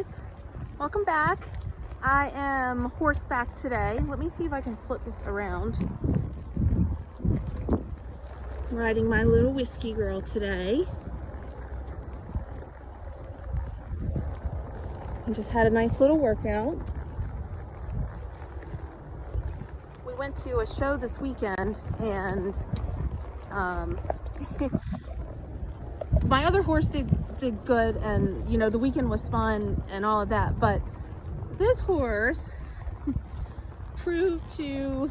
guys, welcome back. I am horseback today. Let me see if I can flip this around. I'm riding my little whiskey girl today. I just had a nice little workout. We went to a show this weekend and my other horse did good, and you know, the weekend was fun and all of that, but this horse proved to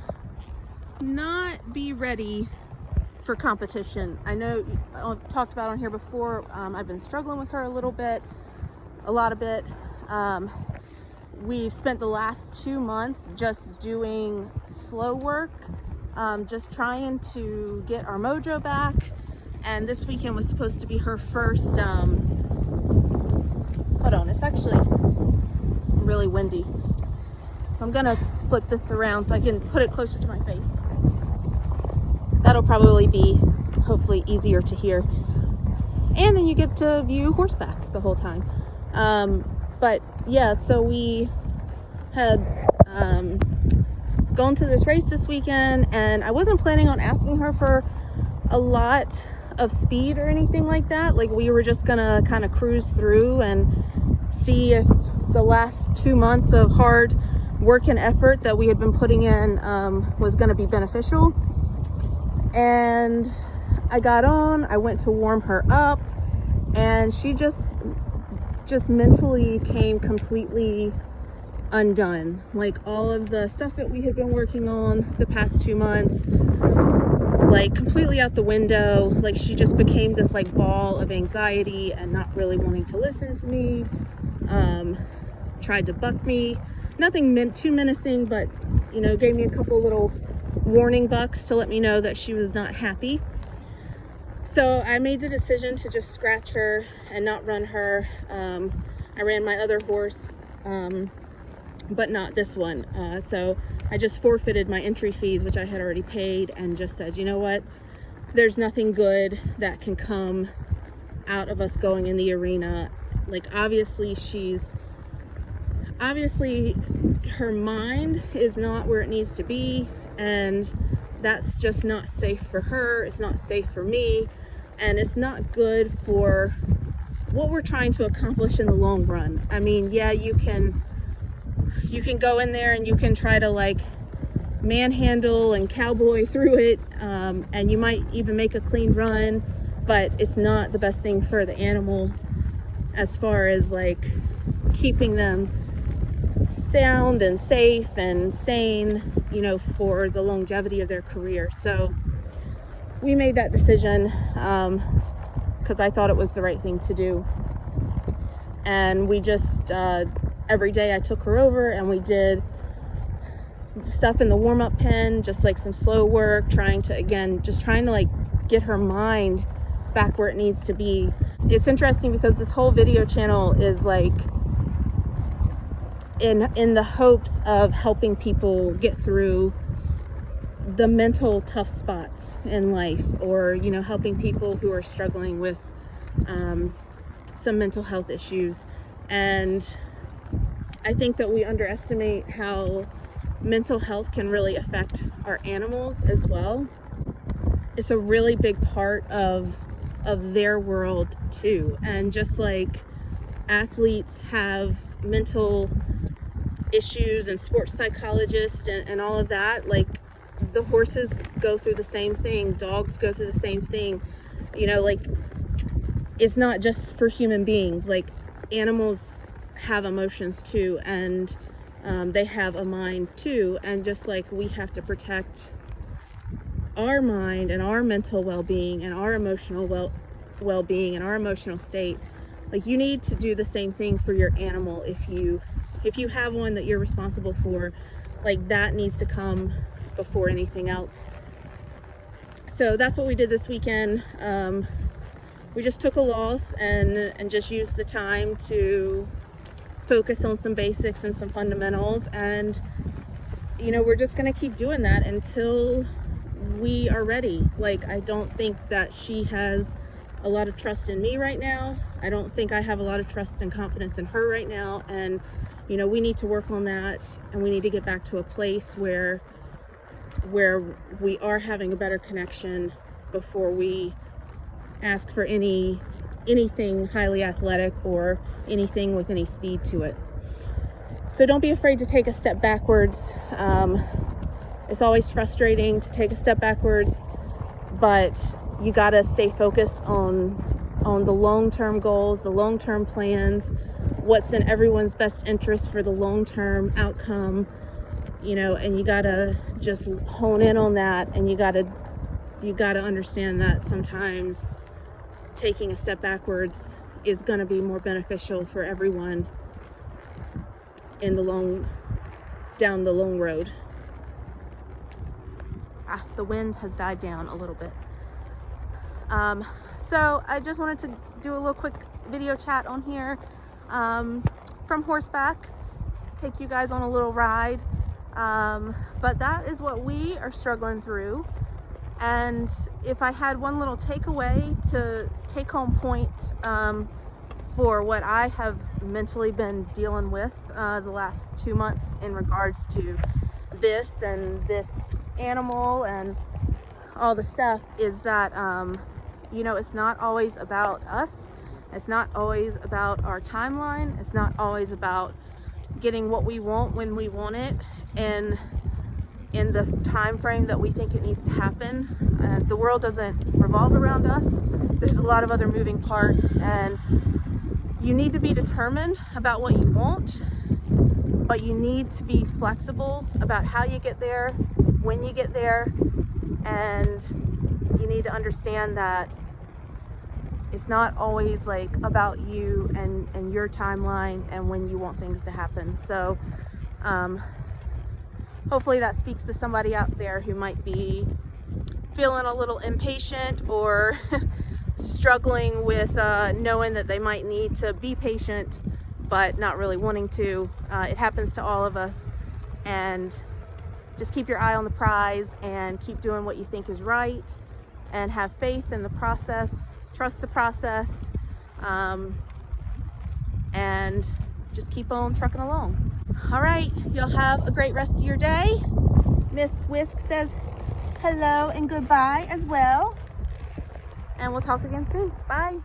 not be ready for competition. I know I've talked about on here before, I've been struggling with her a lot of it. We've spent the last 2 months just doing slow work, just trying to get our mojo back. And this weekend was supposed to be her first, hold on, it's actually really windy. So I'm gonna flip this around so I can put it closer to my face. That'll probably be, hopefully, easier to hear. And then you get to view horseback the whole time. But yeah, so we had gone to this race this weekend, and I wasn't planning on asking her for a lot of speed or anything like that. Like, we were just gonna kind of cruise through and see if the last 2 months of hard work and effort that we had been putting in was gonna be beneficial. And I got on, I went to warm her up, and she just mentally came completely undone. Like, all of the stuff that we had been working on the past 2 months, like, completely out the window. Like, she just became this like ball of anxiety and not really wanting to listen to me. Tried to buck me, nothing too menacing, but you know, gave me a couple little warning bucks to let me know that she was not happy. So I made the decision to just scratch her and not run her. I ran my other horse, but not this one. So I just forfeited my entry fees, which I had already paid, and just said, you know what, there's nothing good that can come out of us going in the arena. Like, obviously her mind is not where it needs to be, and that's just not safe for her. It's not safe for me, and it's not good for what we're trying to accomplish in the long run. I mean, yeah, you can go in there and you can try to like manhandle and cowboy through it, and you might even make a clean run, but it's not the best thing for the animal as far as like keeping them sound and safe and sane, you know, for the longevity of their career. So we made that decision because I thought it was the right thing to do. And we just every day I took her over and we did stuff in the warm-up pen, just like some slow work, trying to like get her mind back where it needs to be. It's interesting because this whole video channel is like in the hopes of helping people get through the mental tough spots in life, or you know, helping people who are struggling with some mental health issues. And I think that we underestimate how mental health can really affect our animals as well. It's a really big part of their world too. And just like athletes have mental issues and sports psychologists and all of that, like the horses go through the same thing, dogs go through the same thing. You know, like, it's not just for human beings. Like, animals have emotions too, and they have a mind too. And just like we have to protect our mind and our mental well-being and our emotional well-being and our emotional state, like, you need to do the same thing for your animal. If you have one that you're responsible for, like, that needs to come before anything else. So that's what we did this weekend. We just took a loss and just used the time to focus on some basics and some fundamentals. And you know, we're just gonna keep doing that until we are ready. Like, I don't think that she has a lot of trust in me right now. I don't think I have a lot of trust and confidence in her right now. And, you know, we need to work on that, and we need to get back to a place where we are having a better connection before we ask for anything highly athletic or anything with any speed to it. So don't be afraid to take a step backwards. It's always frustrating to take a step backwards, but you gotta stay focused on the long-term goals, the long-term plans, what's in everyone's best interest for the long-term outcome, you know, and you gotta just hone in on that, and you gotta understand that sometimes taking a step backwards is gonna be more beneficial for everyone in down the long road. The wind has died down a little bit. So I just wanted to do a little quick video chat on here from horseback, take you guys on a little ride. But that is what we are struggling through. And if I had one little takeaway to take home point for what I have mentally been dealing with the last 2 months in regards to this and this animal and all the stuff, is that you know, it's not always about us. It's not always about our timeline. It's not always about getting what we want when we want it and in the time frame that we think it needs to happen. The world doesn't revolve around us. There's a lot of other moving parts, and you need to be determined about what you want, but you need to be flexible about how you get there, when you get there, and you need to understand that it's not always like about you and your timeline and when you want things to happen. So hopefully that speaks to somebody out there who might be feeling a little impatient or struggling with knowing that they might need to be patient but not really wanting to. It happens to all of us, and just keep your eye on the prize and keep doing what you think is right, and have faith in the process, trust the process, and just keep on trucking along. All right, y'all have a great rest of your day. Miss Whisk says hello and goodbye as well, and we'll talk again soon. Bye.